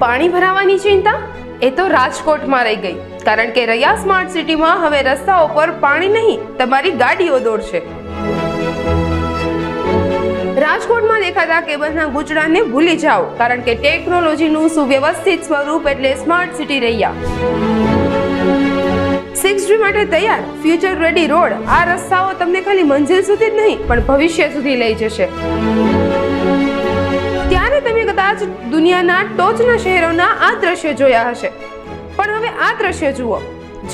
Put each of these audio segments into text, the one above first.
પાણી ભરાવાની ચિંતા એ તો રાજકોટમાં રહી ગઈ, કારણ કે રૈયા સ્માર્ટ સિટીમાં હવે રસ્તાઓ પર પાણી નહીં, તમારી ગાડીઓ દોડશે. રાજકોટમાં દેખાતા કેબલના ગૂંચળાને ભૂલી જાઓ, કારણ કે ટેકનોલોજીનું સુવ્યવસ્થિત સ્વરૂપ એટલે સ્માર્ટ સિટી રૈયા. 6G માટે તૈયાર ફ્યુચર રેડી રોડ. આ રસ્તાઓ તમને ખાલી મંજિલ સુધી જ નહીં પણ ભવિષ્ય સુધી લઈ જશે. ત્યારે તમે કદાચ દુનિયાના ટોચના શહેરોના આ દ્રશ્ય જોયા હશે, પણ હવે આ દ્રશ્ય જુઓ,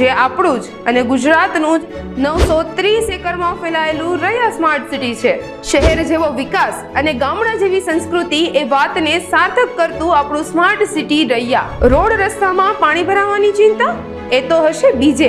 જે આપણું જ અને ગુજરાતનું જ 930 એકરમાં ફેલાયેલું રૈયા સ્માર્ટ સિટી છે. શહેર જેવો વિકાસ અને ગામડા જેવી સંસ્કૃતિ એ વાતને સાર્થક કરતું આપણું સ્માર્ટ સિટી રૈયા. રોડ રસ્તામાં પાણી ભરાવાની ચિંતા એ તો હશે બીજે,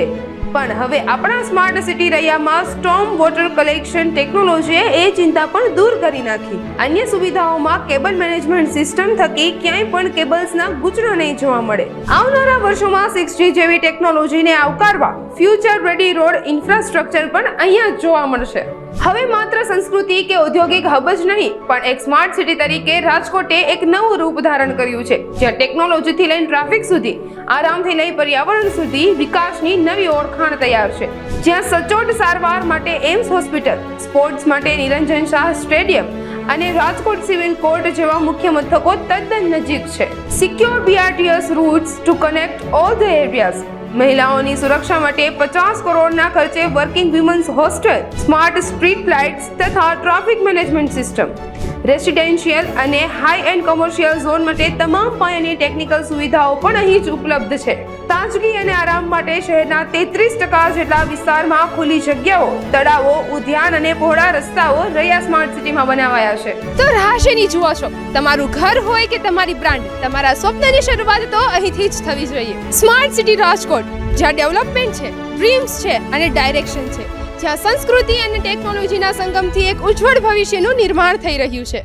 પણ હવે આપણા સ્માર્ટ સિટી રૈયામાં સ્ટોર્મ વોટર કલેક્શન ટેકનોલોજીએ એ ચિંતા પણ દૂર કરી નાખી. અન્ય સુવિધાઓમાં કેબલ મેનેજમેન્ટ સિસ્ટમ થકી ક્યાંય પણ કેબલ્સના ગૂંચળા નહીં જોવા મળે. આવનારા વર્ષોમાં 6G જેવી ટેકનોલોજીને આવકારવા ફ્યુચર રેડી રોડ ઇન્ફ્રાસ્ટ્રક્ચર પણ અહીંયા જ જોવા મળશે. હવે માત્ર સંસ્કૃતિ કે ઔદ્યોગિક હબ જ નહીં, પણ એક સ્માર્ટ સિટી તરીકે રાજકોટે એક નવું રૂપ ધારણ કર્યું છે, જ્યાં ટેકનોલોજીથી લઈને ટ્રાફિક સુધી, આરામથી લઈ પર્યાવરણ સુધી વિકાસની નવી ઓળખાણ તૈયાર છે. જ્યાં સચોટ સારવાર માટે એમ્સ હોસ્પિટલ, સ્પોર્ટ્સ માટે નિરંજન શાહ સ્ટેડિયમ અને રાજકોટ સિવિલ કોર્ટ જેવા મુખ્ય મથકો તદ્દન નજીક છે. Secure BRTS routes to connect all the areas. મહિલાઓની સુરક્ષા માટે 50 કરોડના ખર્ચે working women's hostel, smart street lights તથા ટ્રાફિક મેનેજમેન્ટ સિસ્ટમ. રેસિડેન્શિયલ અને હાઈ એન્ડ કોમર્શિયલ ઝોન માટે તમામ પાયાની ટેકનિકલ સુવિધાઓ પણ અહીં જ ઉપલબ્ધ છે. તાજગી અને આરામ માટે શહેરના 33% જેટલા વિસ્તારમાં ખુલ્લી જગ્યાઓ, તળાવો, ઉદ્યાન અને પહોળા રસ્તાઓ રૈયા સ્માર્ટ સિટીમાં બનાવાયા છે. તો રાહ શેની જુઓ છો? તમારું ઘર હોય કે તમારી બ્રાન્ડ, તમારા સ્વપ્નની શરૂઆત તો અહીંથી જ થવી જોઈએ. સ્માર્ટ સિટી રાજકોટ, જ્યાં ડેવલપમેન્ટ છે, ડ્રીમ્સ છે અને ડાયરેક્શન છે, જ્યાં સંસ્કૃતિ અને ટેકનોલોજીના સંગમથી એક ઉજ્જવળ ભવિષ્યનું નિર્માણ થઈ રહ્યું છે.